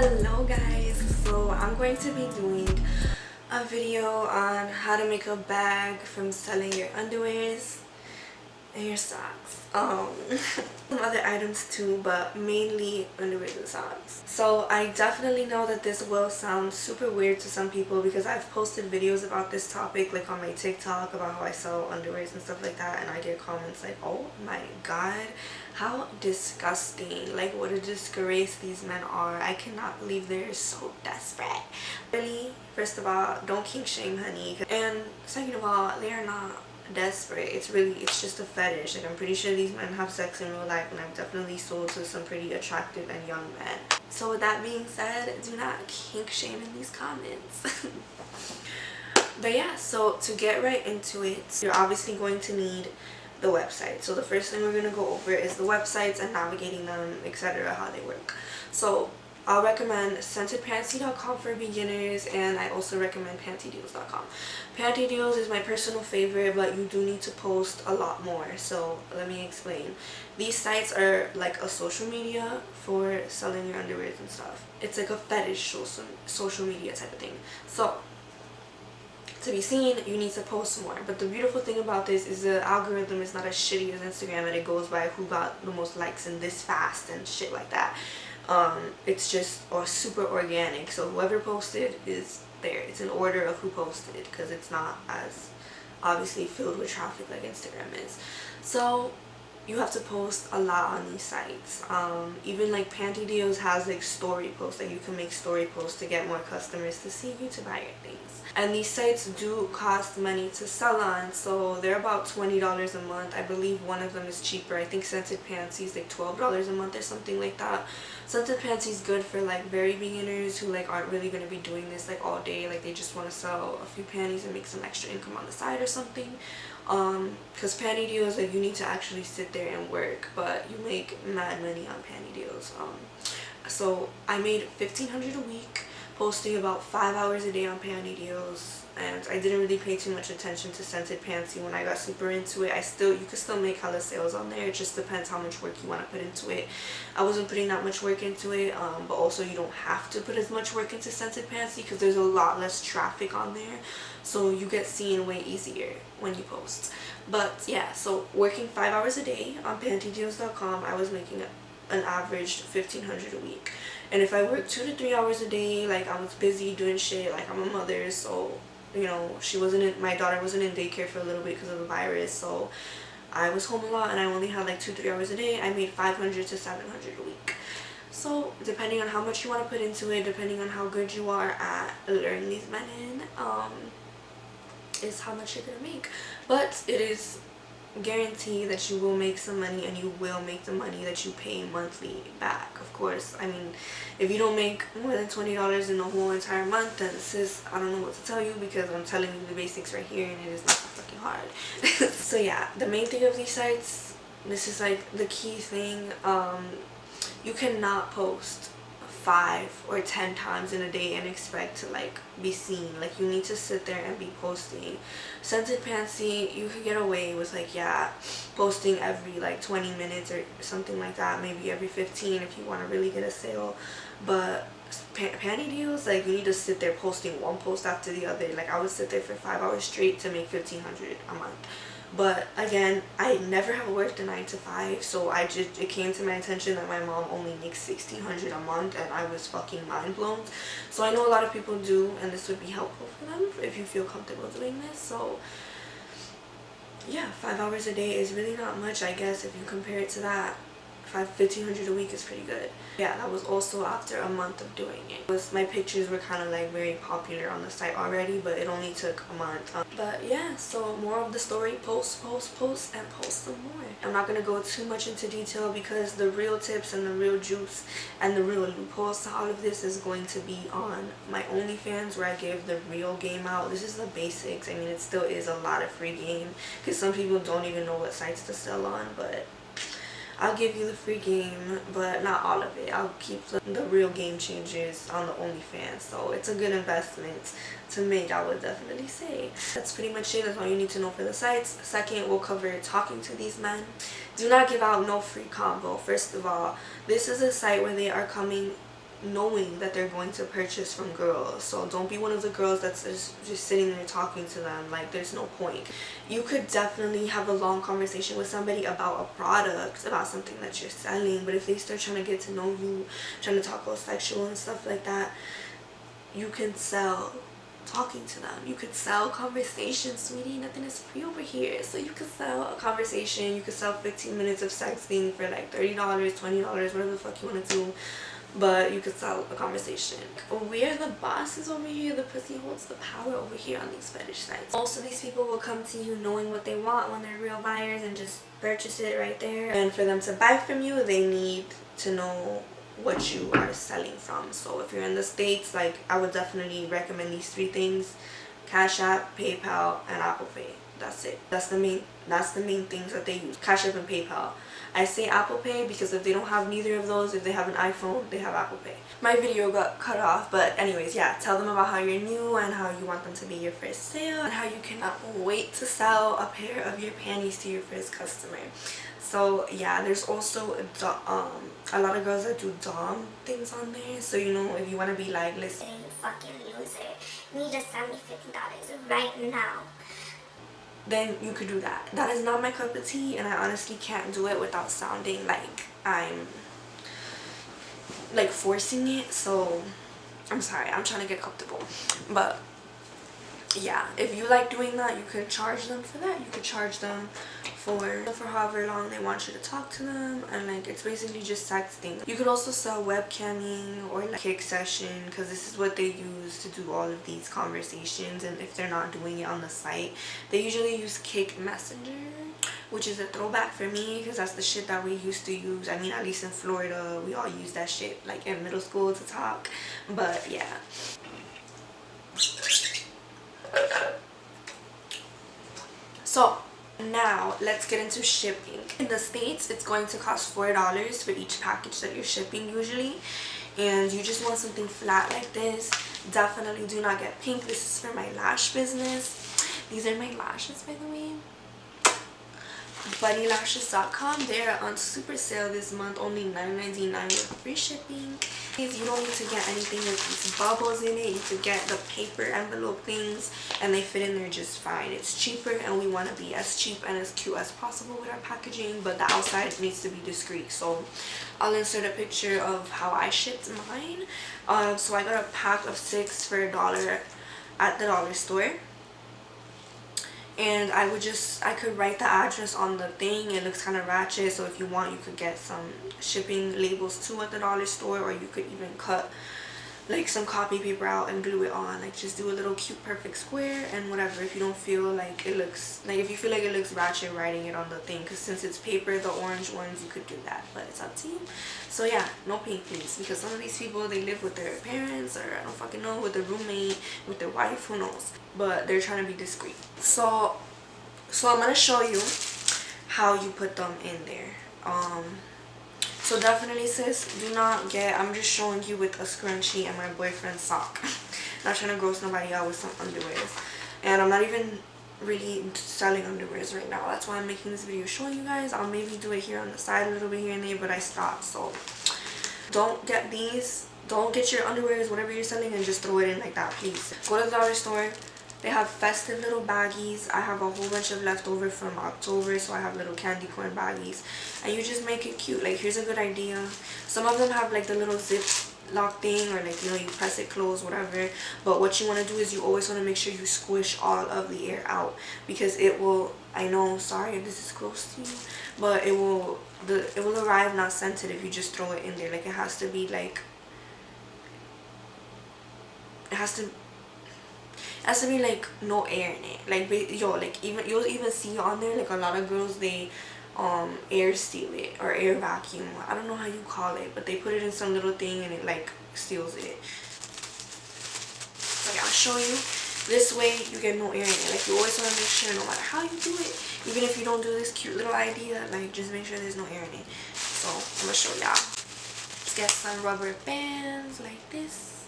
Hello guys, so I'm going to be doing a video on how to make a bag from selling your underwears and your socks. Some other items too, but mainly underwears and socks. So I definitely know that this will sound super weird to some people because I've posted videos about this topic like on my TikTok about how I sell underwears and stuff like that, and I get comments like, oh my god, how disgusting, like what a disgrace these men are. I cannot believe they're so desperate. Really, first of all, don't kink shame, honey, and second of all, they are not desperate. It's just a fetish. Like, I'm pretty sure these men have sex in real life, and I've definitely sold to some pretty attractive and young men. So with that being said, do not kink shame in these comments. But yeah, so to get right into it, you're obviously going to need the website. So the first thing we're going to go over is the websites and navigating them, etc., how they work. So I'll recommend scentedpantsy.com for beginners, and I also recommend pantydeals.com. Panty Deals is my personal favorite, but you do need to post a lot more. So let me explain. These sites are like a social media for selling your underwear and stuff. It's like a fetish social media type of thing. So to be seen, you need to post more. But the beautiful thing about this is the algorithm is not as shitty as Instagram, and it goes by who got the most likes and this fast and shit like that. It's just super organic, so whoever posted is there. It's in order of who posted because it's not as obviously filled with traffic like Instagram is. So you have to post a lot on these sites. Even like Panty Deals has like story posts, like you can make story posts to get more customers to see you to buy your things. And these sites do cost money to sell on, so they're about $20 a month. I believe one of them is cheaper. I think Scented Pantsy is like $12 a month or something like that. Scented Pantsy is good for like very beginners who like aren't really going to be doing this like all day, like they just want to sell a few panties and make some extra income on the side or something. Because Panty Deals, like, you need to actually sit there and work, but you make mad money on Panty Deals. So I made $1,500 a week posting about 5 hours a day on Panty Deals, and I didn't really pay too much attention to Scented Pantsy when I got super into it. You could still make hella sales on there. It just depends how much work you want to put into it. I wasn't putting that much work into it, but also you don't have to put as much work into Scented Pantsy because there's a lot less traffic on there, so you get seen way easier when you post. But yeah, so working 5 hours a day on pantydeals.com, I was making an average $1,500 a week. And if I work 2 to 3 hours a day, like I was busy doing shit, like I'm a mother, so you know, my daughter wasn't in daycare for a little bit because of the virus, so I was home a lot and I only had like 2 to 3 hours a day. I made $500 to $700 a week. So depending on how much you want to put into it, depending on how good you are at luring these men in, is how much you're gonna make. But it is guarantee that you will make some money, and you will make the money that you pay monthly back. Of course, I mean, if you don't make more than $20 in the whole entire month, then sis, I don't know what to tell you, because I'm telling you the basics right here, and it is not fucking hard. So yeah, the main thing of these sites, this is like the key thing, you cannot post 5 or 10 times in a day and expect to like be seen. Like, you need to sit there and be posting. Scented Pantsy, you could get away with like, yeah, posting every like 20 minutes or something like that, maybe every 15 if you want to really get a sale. But Panty Deals, like, you need to sit there posting one post after the other. Like, I would sit there for 5 hours straight to make $1,500 a month. But again, I never have worked a 9 to 5, so it came to my attention that my mom only makes $1,600 a month, and I was fucking mind blown. So I know a lot of people do, and this would be helpful for them if you feel comfortable doing this. So yeah, 5 hours a day is really not much, I guess, if you compare it to that. $1,500 a week is pretty good. Yeah, that was also after a month of doing it. My pictures were kind of like very popular on the site already, but it only took a month. But yeah, so more of the story, post, and post some more. I'm not gonna go too much into detail because the real tips and the real juice and the real loopholes to all of this is going to be on my OnlyFans, where I give the real game out. This is the basics. I mean, it still is a lot of free game because some people don't even know what sites to sell on, but I'll give you the free game, but not all of it. I'll keep the real game changers on the OnlyFans, so it's a good investment to make, I would definitely say. That's pretty much it. That's all you need to know for the sites. Second, we'll cover talking to these men. Do not give out no free combo. First of all, this is a site where they are coming knowing that they're going to purchase from girls. So don't be one of the girls that's just sitting there talking to them. Like, there's no point. You could definitely have a long conversation with somebody about a product, about something that you're selling, but if they start trying to get to know you, trying to talk all sexual and stuff like that, you can sell talking to them. You could sell conversation, sweetie. Nothing is free over here. So you could sell a conversation. You could sell 15 minutes of sexting for like $30, $20, whatever the fuck you want to do. But you could sell a conversation. We're the bosses over here. The pussy holds the power over here on these fetish sites. Also, these people will come to you knowing what they want when they're real buyers and just purchase it right there. And for them to buy from you, they need to know what you are selling from. So if you're in the States, like, I would definitely recommend these 3 things: Cash App, PayPal, and Apple Pay. That's it. That's the main things that they use. Cash App and PayPal. I say Apple Pay because if they don't have neither of those, if they have an iPhone, they have Apple Pay. My video got cut off, but anyways, yeah, tell them about how you're new and how you want them to be your first sale and how you cannot wait to sell a pair of your panties to your first customer. So yeah, there's also a lot of girls that do dom things on there. So, you know, if you want to be like, listen, you fucking loser, you need to send me $50 right now, then you could do that. That is not my cup of tea, and I honestly can't do it without sounding like I'm like forcing it. So I'm sorry, I'm trying to get comfortable. But yeah, if you like doing that, you could charge them for that. You could charge them for however long they want you to talk to them, and like, it's basically just sexting. You could also sell webcamming or like kick session, because this is what they use to do all of these conversations. And if they're not doing it on the site, they usually use Kick Messenger, which is a throwback for me because that's the shit that we used to use. I mean, at least in Florida, we all use that shit like in middle school to talk. But yeah. So now let's get into shipping. In the States, it's going to cost $4 for each package that you're shipping usually. And you just want something flat like this, definitely do not get pink. This is for my lash business. These are my lashes, by the way. BuddyLashes.com. They're on super sale this month, only $9.99 with free shipping. You don't need to get anything with these bubbles in it. You could get the paper envelope things and they fit in there just fine. It's cheaper, and we want to be as cheap and as cute as possible with our packaging, but the outside needs to be discreet. So I'll insert a picture of how I shipped mine. So I got a pack of 6 for $1 at the dollar store. And I could write the address on the thing. It looks kind of ratchet, so if you want, you could get some shipping labels too at the dollar store, or you could even cut like some copy paper out and glue it on. Like, just do a little cute perfect square and whatever. If you don't feel like it looks like, if you feel like it looks ratchet writing it on the thing, because since it's paper, the orange ones, you could do that, but it's up to you. So yeah, no pink please, because some of these people, they live with their parents, or I don't fucking know, with their roommate, with their wife, who knows, but they're trying to be discreet. So I'm gonna show you how you put them in there. So definitely, sis, do not get, I'm just showing you with a scrunchie and my boyfriend's sock. Not trying to gross nobody out with some underwears. And I'm not even really selling underwears right now. That's why I'm making this video showing you guys. I'll maybe do it here on the side a little bit here and there, but I stopped. So don't get these. Don't get your underwears, whatever you're selling, and just throw it in like that, please. Go to the dollar store. They have festive little baggies. I have a whole bunch of leftover from October, so I have little candy corn baggies. And you just make it cute. Like, here's a good idea. Some of them have like the little zip lock thing, or like, you know, you press it closed, whatever. But what you want to do is you always want to make sure you squish all of the air out, because it will, I know, sorry if this is gross to you, but it will arrive not scented if you just throw it in there. Like, it has to be like, it has to be like no air in it. Like, yo, like, even you'll even see on there, like, a lot of girls, they air seal it or air vacuum. I don't know how you call it, but they put it in some little thing and it like seals it. So yeah, I'll show you. This way you get no air in it. Like, you always want to make sure, no matter how you do it, even if you don't do this cute little idea, like, just make sure there's no air in it. So I'm gonna show y'all. Let's get some rubber bands like this.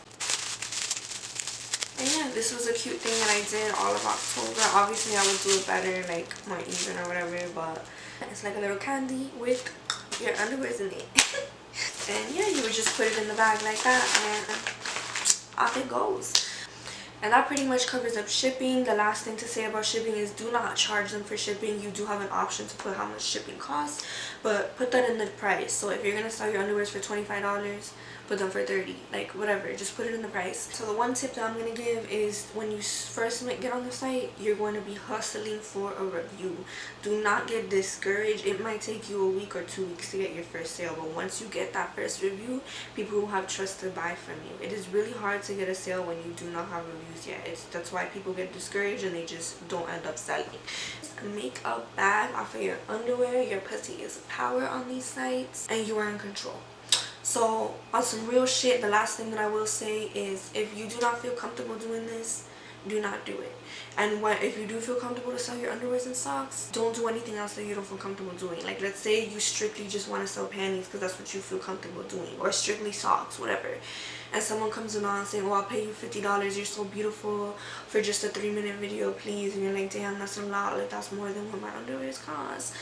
And yeah, this was a cute thing that I did all of October. Obviously, I would do it better, like, more even or whatever, but it's like a little candy with your underwears in it. And yeah, you would just put it in the bag like that and off it goes. And that pretty much covers up shipping. The last thing to say about shipping is do not charge them for shipping. You do have an option to put how much shipping costs, but put that in the price. So if you're gonna sell your underwears for $25, put them for 30, like whatever, just put it in the price. So the one tip that I'm gonna give is when you first get on the site, you're going to be hustling for a review. Do not get discouraged. It might take you a week or 2 weeks to get your first sale, but once you get that first review, people will have trust to buy from you. It is really hard to get a sale when you do not have reviews yet. That's why people get discouraged and they just don't end up selling. Make a bag off of your underwear. Your pussy is power on these sites and you are in control. So on some real shit, the last thing that I will say is if you do not feel comfortable doing this, do not do it. And if you do feel comfortable to sell your underwears and socks, don't do anything else that you don't feel comfortable doing. Like let's say you strictly just want to sell panties because that's what you feel comfortable doing, or strictly socks, whatever, and someone comes along saying, well, I'll pay you $50, you're so beautiful, for just a 3-minute video, please, and you're like, damn, that's a lot, like that's more than what my underwears cost.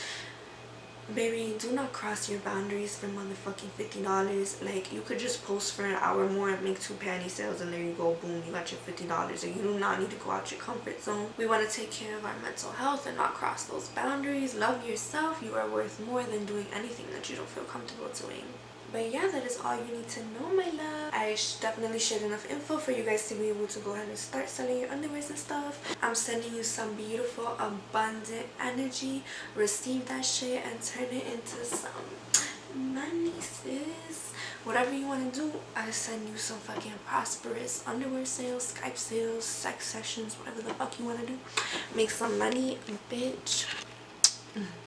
Baby, do not cross your boundaries for motherfucking $50. Like, you could just post for an hour more and make 2 panty sales and there you go, boom, you got your $50. And you do not need to go out your comfort zone. We want to take care of our mental health and not cross those boundaries. Love yourself. You are worth more than doing anything that you don't feel comfortable doing. But yeah, that is all you need to know, my love. I definitely shared enough info for you guys to be able to go ahead and start selling your underwears and stuff. I'm sending you some beautiful, abundant energy. Receive that shit and turn it into some money, sis. Whatever you want to do, I send you some fucking prosperous underwear sales, Skype sales, sex sessions, whatever the fuck you want to do. Make some money, bitch.